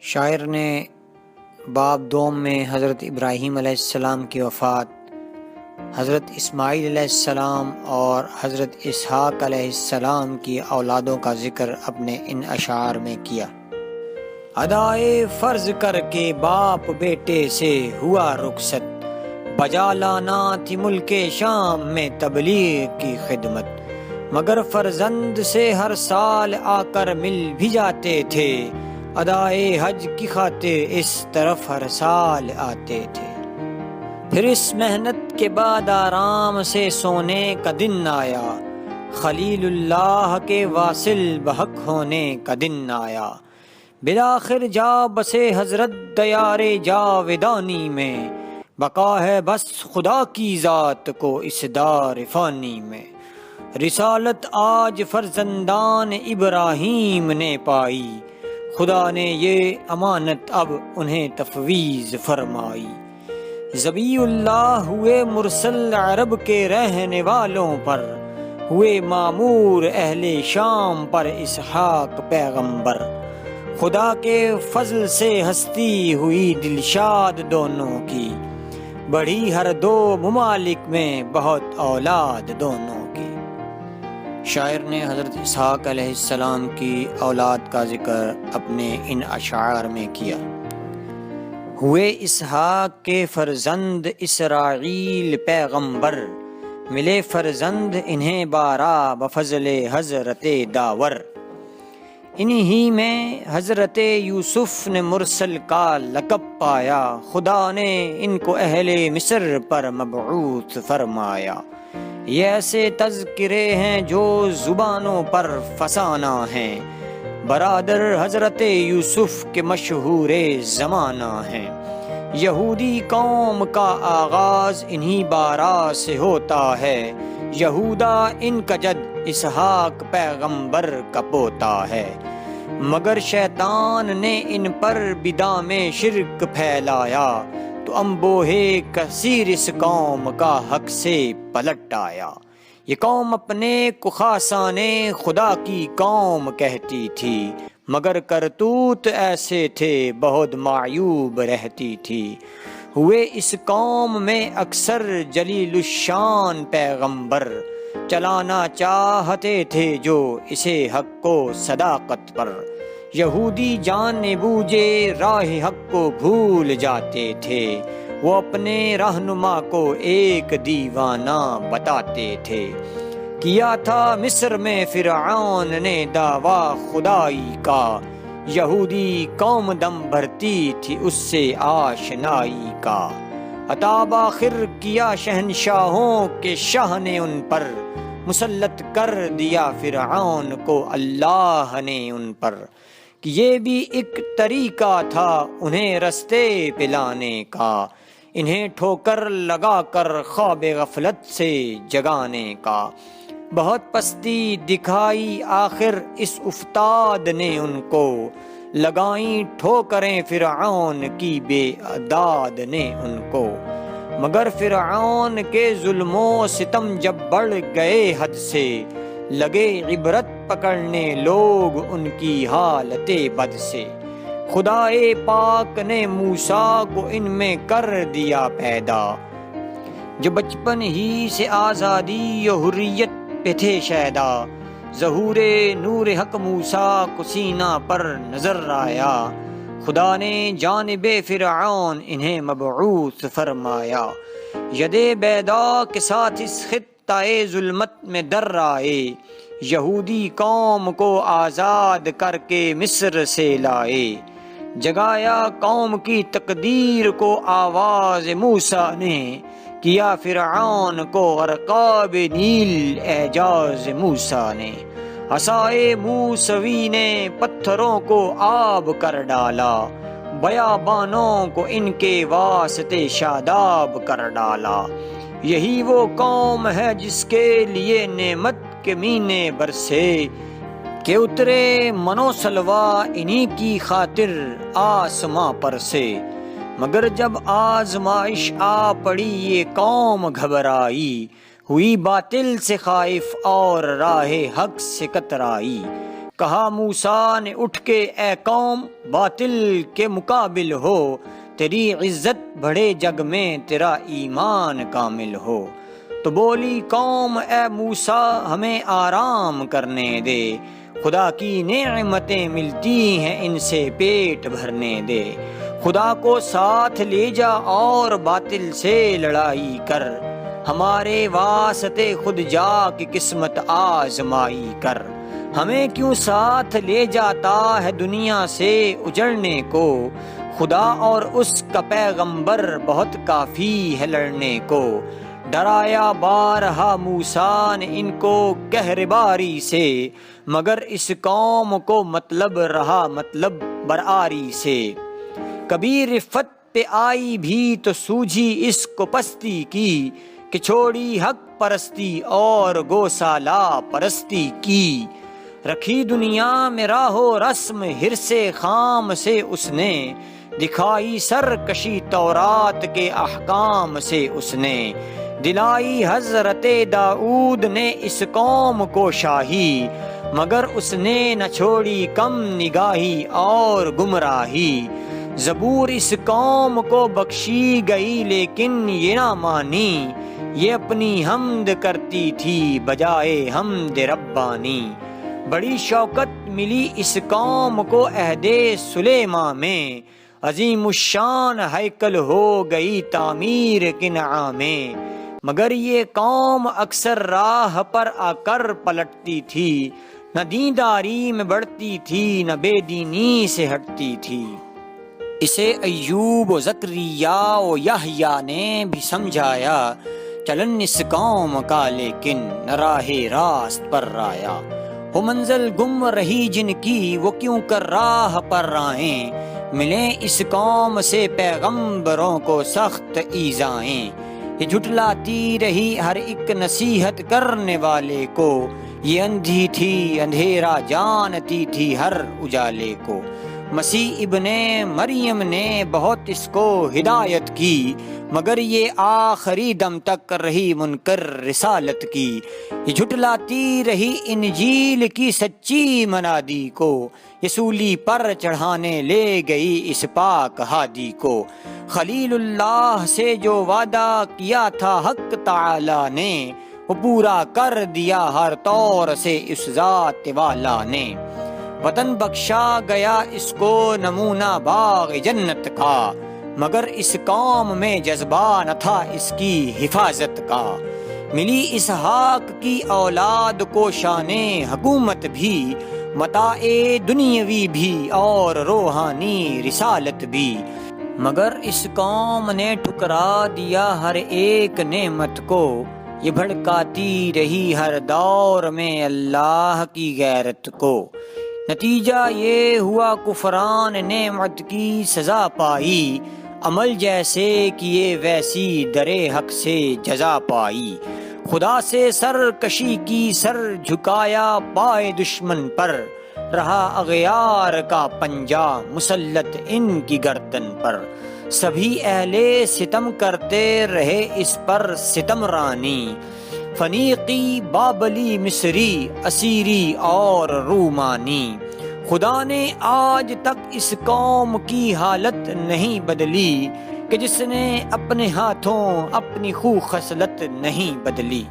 شاعر نے باب دوم میں حضرت ابراہیم علیہ السلام کی وفات، حضرت اسماعیل علیہ السلام اور حضرت اسحاق علیہ السلام کی اولادوں کا ذکر اپنے ان اشعار میں کیا۔ ادائے فرض کر کے باپ بیٹے سے ہوا رخصت، بجا لانا تھی ملک شام میں تبلیغ کی خدمت، مگر فرزند سے ہر سال آ کر مل بھی جاتے تھے، ادائے حج کی خاطر اس طرف ہر سال آتے تھے۔ پھر اس محنت کے بعد آرام سے سونے کا دن آیا، خلیل اللہ کے واصل بحق ہونے کا دن آیا، بالآخر جا بسے حضرت دیار جاودانی میں، بقا ہے بس خدا کی ذات کو اس دار فانی میں۔ رسالت آج فرزندان ابراہیم نے پائی، خدا نے یہ امانت اب انہیں تفویض فرمائی۔ ذبی اللہ ہوئے مرسل عرب کے رہنے والوں پر، ہوئے معمور اہل شام پر اسحاق پیغمبر، خدا کے فضل سے ہستی ہوئی دلشاد دونوں کی، بڑھی ہر دو ممالک میں بہت اولاد دونوں کی۔ شاعر نے حضرت اسحاق علیہ السلام کی اولاد کا ذکر اپنے ان اشعار میں کیا۔ ہوئے اسحاق کے فرزند اسرائیل پیغمبر، ملے فرزند انہیں بارہ بفضل حضرت داور، انہی میں حضرت یوسف نے مرسل کا لقب پایا، خدا نے ان کو اہل مصر پر مبعوث فرمایا۔ یہ ایسے تذکرے ہیں جو زبانوں پر فسانہ ہیں، برادر حضرت یوسف کے مشہور زمانہ ہیں۔ یہودی قوم کا آغاز انہی بارہ سے ہوتا ہے، یہودا ان کا جد اسحاق پیغمبر کا پوتا ہے، مگر شیطان نے ان پر بدعت شرک پھیلایا، تو انبوہ کثیر اس قوم کا حق سے پلٹ آیا۔ یہ قوم اپنے کو خاصان خدا کی قوم کہتی تھی، مگر کرتوت ایسے تھے بہت معیوب رہتی تھی۔ ہوئے اس قوم میں اکثر جلیل الشان پیغمبر، چلانا چاہتے تھے جو اسے حق کو صداقت پر، یہودی جان بوجھے راہ حق کو بھول جاتے تھے، وہ اپنے رہنما کو ایک دیوانہ بتاتے تھے۔ کیا تھا مصر میں فرعون نے دعویٰ خدائی کا، یہودی قوم دم بھرتی تھی اس سے آشنائی کا، عتاب آخر کیا شہنشاہوں کے شاہ نے ان پر، مسلط کر دیا فرعون کو اللہ نے ان پر، کہ یہ بھی ایک طریقہ تھا انہیں رستے پلانے کا، انہیں ٹھوکر لگا کر خواب غفلت سے جگانے کا، بہت پستی دکھائی آخر اس افتاد نے ان کو، لگائیں ٹھوکریں فرعون کی بے عداد نے ان کو، مگر فرعون کے ظلم و ستم جب بڑھ گئے حد سے، لگے عبرت پکڑنے لوگ ان کی حالت بد سے، خدائے پاک نے موسیٰ کو ان میں کر دیا پیدا، جو بچپن ہی سے آزادی و حریت پہ تھے شیدا، ظہور نور حق موسیٰ کو سینہ پر نظر آیا، خدا نے جانب فرعون انہیں مبعوث فرمایا، ید بیضا کے ساتھ اس خطہ ظلمت میں در آئے، یہودی قوم کو آزاد کر کے مصر سے لائے، جگایا قوم کی تقدیر کو آواز موسیٰ نے، کیا فرعون کو غرقاب نیل اعجاز موسیٰ نے، عصائے موسوی نے پتھروں کو آب کر ڈالا، بیابانوں کو ان کے واسطے شاداب کر ڈالا، یہی وہ قوم ہے جس کے لیے نعمت کے مینے برسے، کہ اترے منو سلوا انہی کی خاطر آسماں پر سے، مگر جب آزمائش آ پڑی یہ قوم گھبرائی، ہوئی باطل سے خائف اور راہ حق سے کترائی، کہا موسیٰ نے اٹھ کے اے قوم باطل کے مقابل ہو، تیری عزت بڑھے جگ میں تیرا ایمان کامل ہو۔ تو بولی قوم اے موسیٰ ہمیں آرام کرنے دے، خدا کی نعمتیں ملتی ہیں ان سے پیٹ بھرنے دے۔ خدا کو ساتھ لے جا اور باطل سے لڑائی کر، ہمارے واسطے خود جا کے قسمت آزمائی کر۔ ہمیں کیوں ساتھ لے جاتا ہے دنیا سے اجڑنے کو، خدا اور اس کا پیغمبر بہت کافی ہے لڑنے کو۔ ڈرایا بارہا موسیٰ نے ان کو قہر باری سے، مگر اس قوم کو مطلب رہا مطلب برآری سے۔ کبھی رفت پہ آئی بھی تو سوجھی اس کو پستی کی، کہ چھوڑی حق پرستی اور گوسالہ پرستی کی۔ رکھی دنیا میں راہ و رسم حرص خام سے اس نے، دکھائی سرکشی تورات کے احکام سے اس نے۔ دلائی حضرت داؤد نے اس قوم کو شاہی، مگر اس نے نہ چھوڑی کم نگاہی اور گمراہی۔ زبور اس قوم کو بخشی گئی لیکن یہ نہ مانی، یہ اپنی حمد کرتی تھی بجائے حمد ربانی۔ بڑی شوکت ملی اس قوم کو عہد سلیماں میں، عظیم الشان ہیکل ہو گئی تعمیر کنعاں میں۔ مگر یہ قوم اکثر راہ پر آ کر پلٹتی تھی، نہ دینداری میں بڑھتی تھی نہ بے دینی سے ہٹتی تھی۔ اسے ایوب و زکریا و یحییٰ نے بھی سمجھایا، چلن اس قوم کا لیکن نہ راہ راست پر رایا۔ ہو منزل گم رہی جن کی وہ کیوں کر راہ پر رائیں، ملیں اس قوم سے پیغمبروں کو سخت ایذائیں۔ یہ جھٹلاتی رہی ہر ایک نصیحت کرنے والے کو، یہ اندھی تھی اندھیرا جانتی تھی ہر اجالے کو۔ مسیح ابن مریم نے بہت اس کو ہدایت کی، مگر یہ آخری دم تک رہی منکر رسالت کی۔ یہ جھٹلاتی رہی انجیل کی سچی منادی کو، یہ سولی پر چڑھانے لے گئی اس پاک ہادی کو۔ خلیل اللہ سے جو وعدہ کیا تھا حق تعالی نے، وہ پورا کر دیا ہر طور سے اس ذات والا نے۔ وطن بخشا گیا اس کو نمونہ باغ جنت کا، مگر اس قوم میں جذبہ نہ تھا اس کی حفاظت کا۔ ملی اسحاق کی اولاد کو شان حکومت بھی، متاع دنیاوی بھی اور روحانی رسالت بھی، مگر اس قوم نے ٹھکرا دیا ہر ایک نعمت کو۔ یہ بھڑکاتی رہی ہر دور میں اللہ کی غیرت کو۔ نتیجہ یہ ہوا کفران نعمت کی سزا پائی، عمل جیسے کیے ویسی در حق سے جزا پائی۔ خدا سے سرکشی کی سر جھکایا پائے دشمن پر، رہا اغیار کا پنجہ مسلط ان کی گردن پر۔ سبھی اہل ستم کرتے رہے اس پر ستم رانی، فنیقی بابلی مصری اسیری اور رومانی۔ خدا نے آج تک اس قوم کی حالت نہیں بدلی، کہ جس نے اپنے ہاتھوں اپنی خو خصلت نہیں بدلی۔